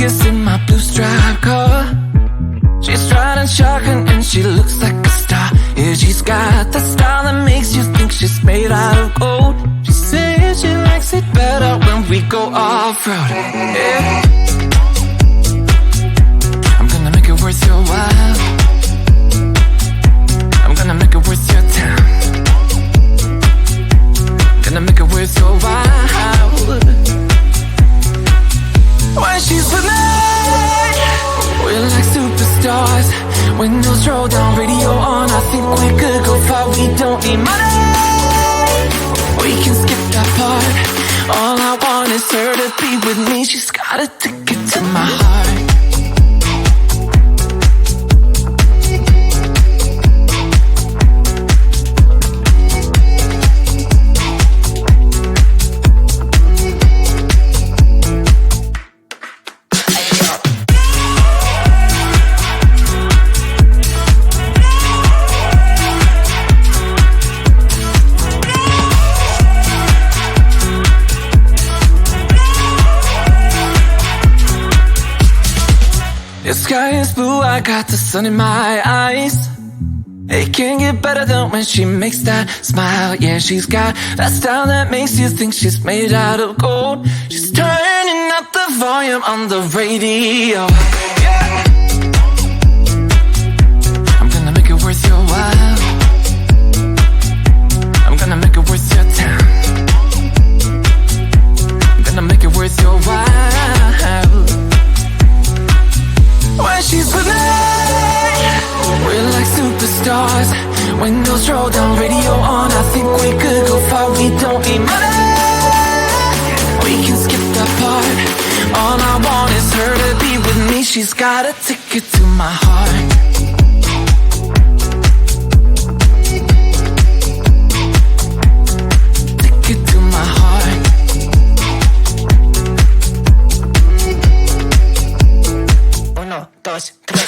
Vegas in my blue striped car. She's riding shotgun and she looks like a star. Yeah, she's got the style that makes you think she's made out of gold. She says she likes it better when we go off-road. Yeah. I'm gonna make it worth your while. I'm gonna make it worth your time. Gonna make it worth your while. When she's with me, we're like superstars. Windows roll down, radio on. I think we could go far. We don't need money. We can skip that part. All I want is her to be with me. She's got a ticket to my heart. The sky is blue, I got the sun in my eyes. It can't get better than when she makes that smile. Yeah, she's got that style that makes you think she's made out of gold. She's turning up the volume on the radio. Yeah. I'm gonna make it worth your while. I'm gonna make it worth your time. I'm gonna make it worth your while. When she's with me, we're like superstars. Windows roll down, radio on. I think we could go far. We don't need money. We can skip that part. All I want is her to be with me. She's got a ticket to my heart. Ticket to my heart. Uno, dos, tres,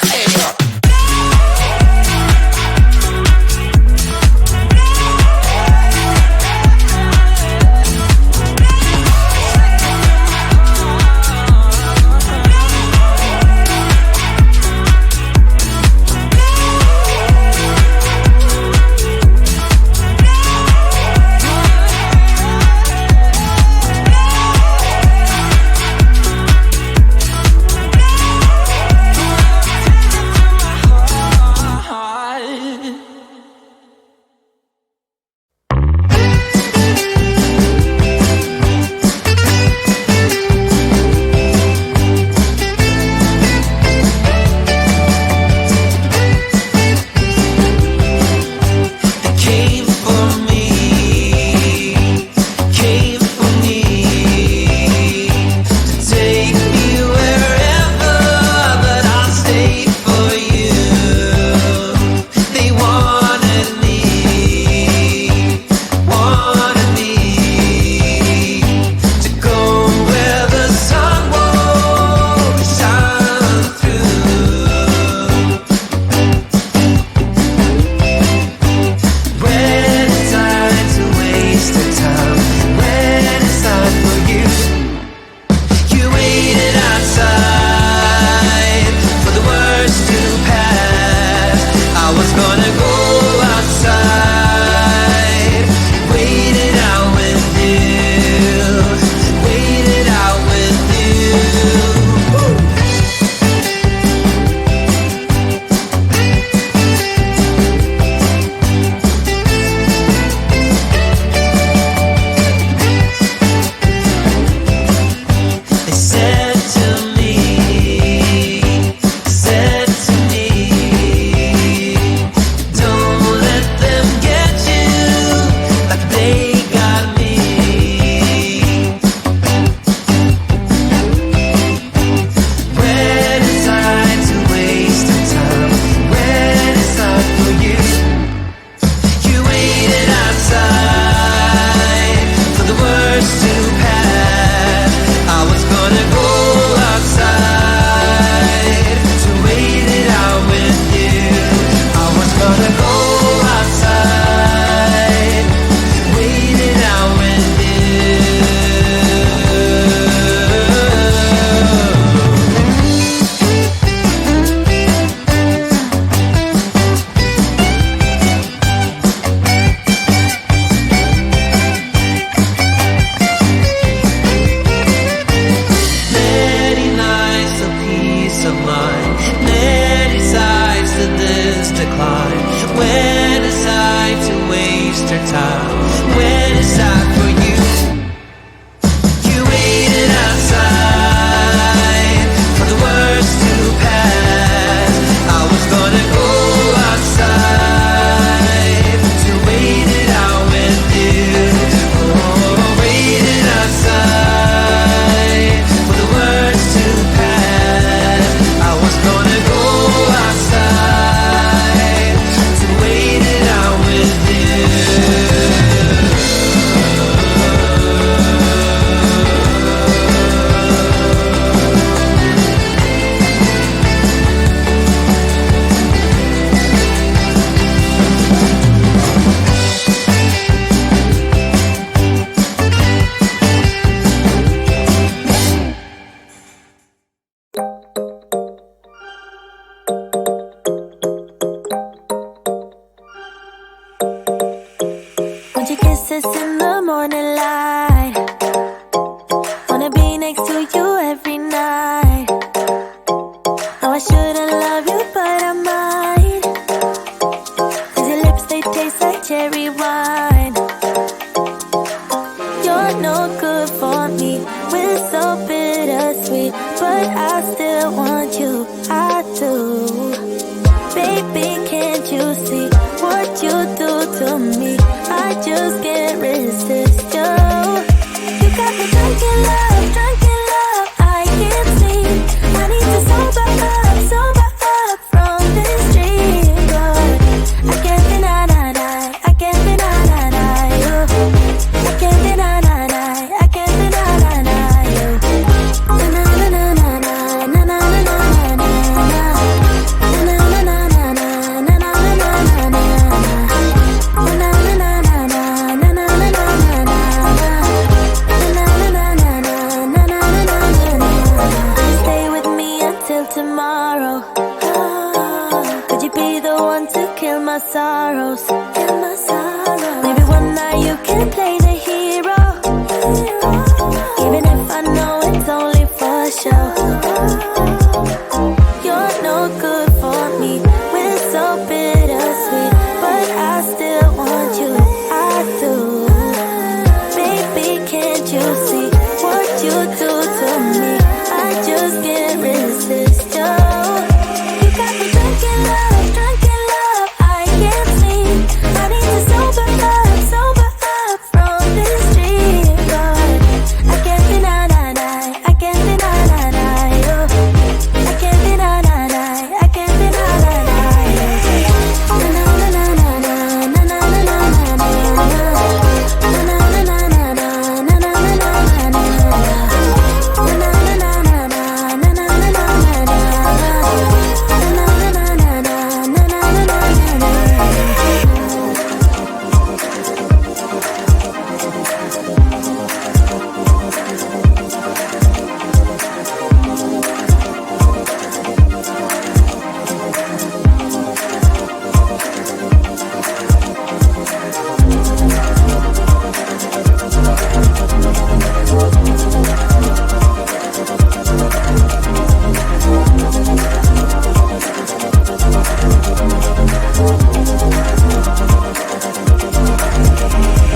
We're so bittersweet, but I still want you, I do. Baby, can't you see what you do to me? I just can't resist you. You got me drunk in love, I can't sleep. I need to sober up from this dream. But I can't deny, I can't deny you. I can't deny, I can't deny you. Na na na na na na na na na na Stay with me until tomorrow. Could you be the one to kill my sorrows? Maybe one night you can play the hero, even if I know it's only for show. You're no good for me. We're so bittersweet, but I still want you. I do. Baby, can't you see what you do to me? I just can't resist you. You got me drunk in love, I can't sleep. I need to sober up from this dream. But I can't deny, I can't deny you. I can't deny, I can't deny you. Na na na na na na na na na na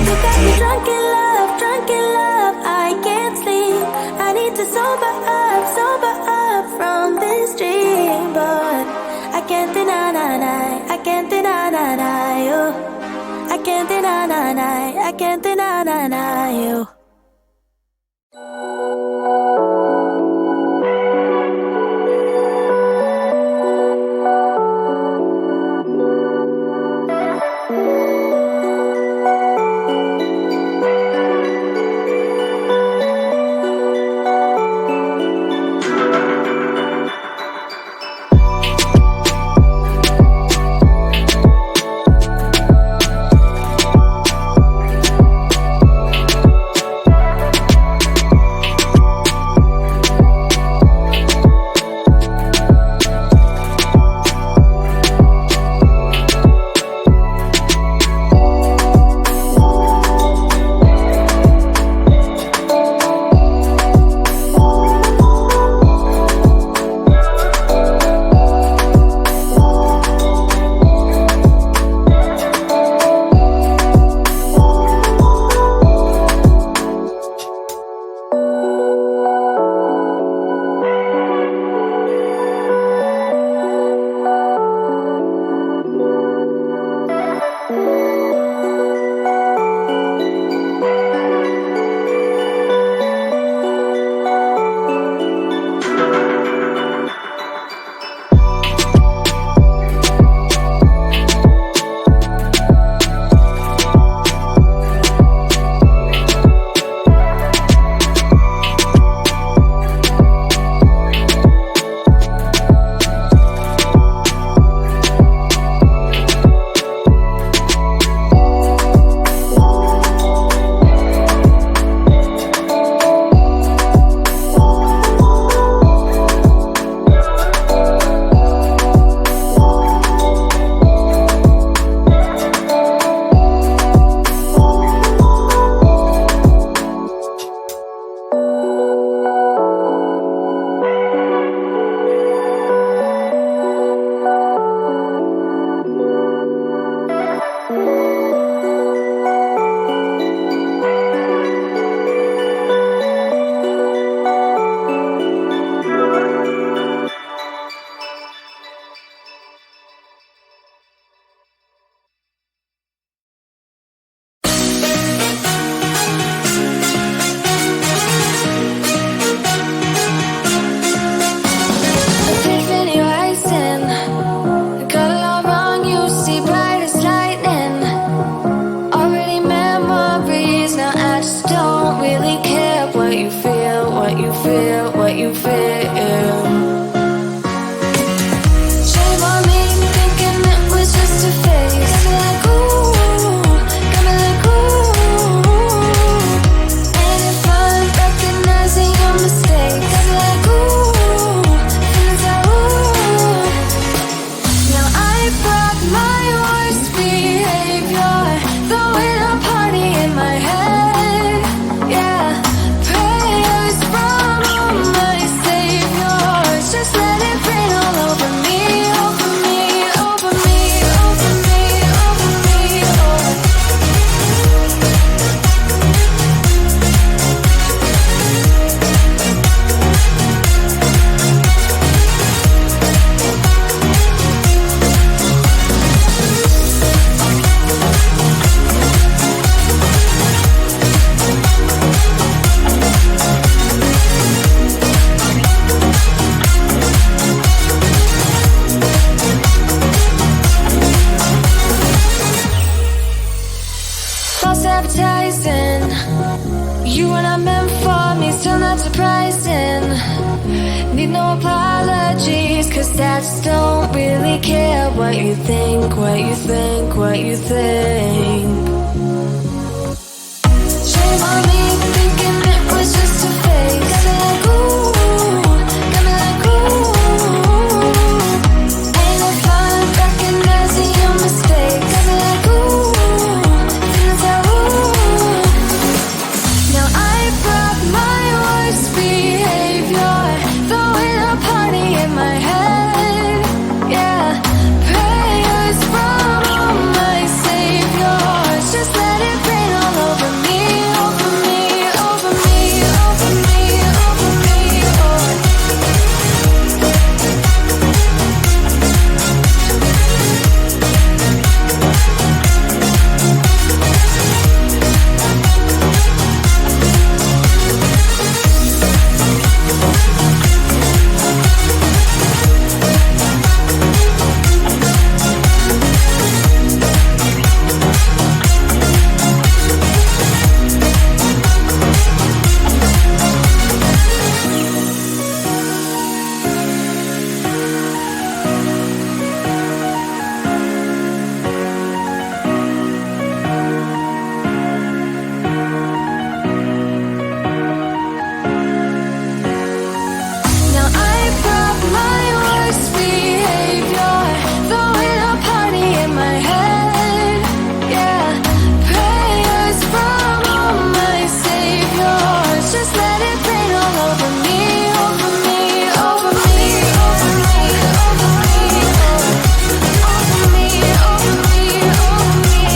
You got me drunk in love, I can't sleep. I need to sober up from this dream. But I can't deny, I can't deny you. I can't deny, I can't deny you. what you feel, what you feel. Shame on me, thinking it was just a phase. Got me like ooh, got me like ooh. And if I'm recognizing your mistakes, got me like ooh, feelings like ooh. Now I brought my worst behavior, throwing a party in my head. Yeah, prayers from my saviors. Just let it rain all over me, over me, over me, over me, over me. False advertising, you were not meant for me, still not surprising. Need no apologies, cause I just don't really care what you think, what you think, what you think. Shame on me, thinking it was just a phase. Got me like ooh, got me like ooh. And if I'm recognizing your mistakes, got me like ooh, feelings like ooh. Now I brought my worst behavior, throwing a party in my head. Yeah, prayers from my saviors. Just let it rain all over me, over me, over me, over me, over me. Now I brought my worst behavior, throwing a party in my head. Yeah, prayers from my saviors. Just let it rain all over me, over me, over me, over me, over me, over me, over me, over me.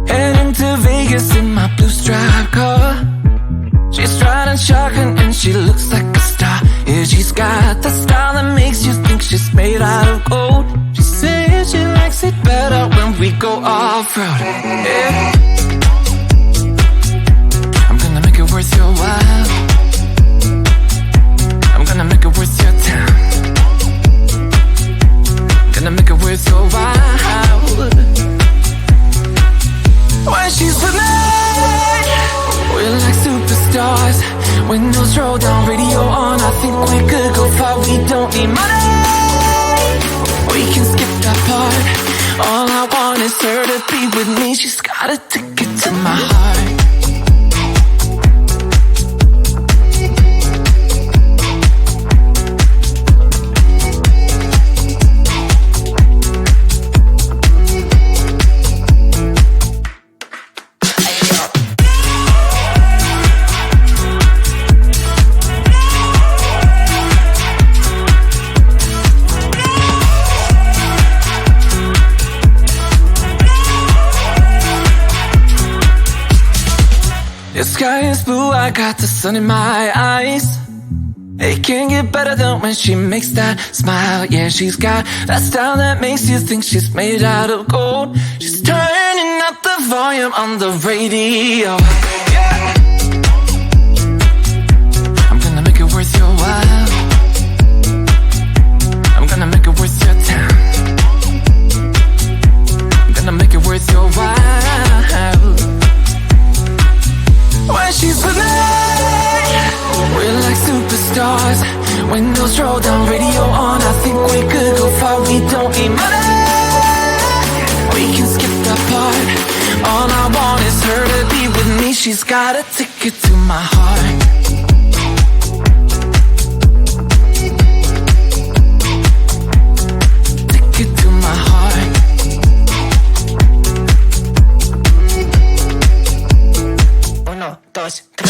Heading to Vegas in my blue striped car. She's riding shotgun and she looks like a star. Yeah, she's got the style that makes you think she's made out of gold. She says she likes it better when we go off-road. Yeah. I'm gonna make it worth your while. I'm gonna make it worth your time. Gonna make it worth your while. When she's with me, we're like superstars. Windows roll down, radio on. I think we could go far. We don't need money. We can skip that part. All I want is her to be with me. She's got a ticket to my heart. Your sky is blue, I got the sun in my eyes. It can't get better than when she makes that smile. Yeah, she's got that style that makes you think she's made out of gold. She's turning up the volume on the radio. Yeah. I'm gonna make it worth your while. I'm gonna make it worth your time. I'm gonna make it worth your while. When she's with me, we're like superstars. Windows roll down, radio on. I think we could go far. We don't need money. We can skip that part. All I want is her to be with me. She's got a ticket to my heart. Ticket to my heart. 1, 2, 3.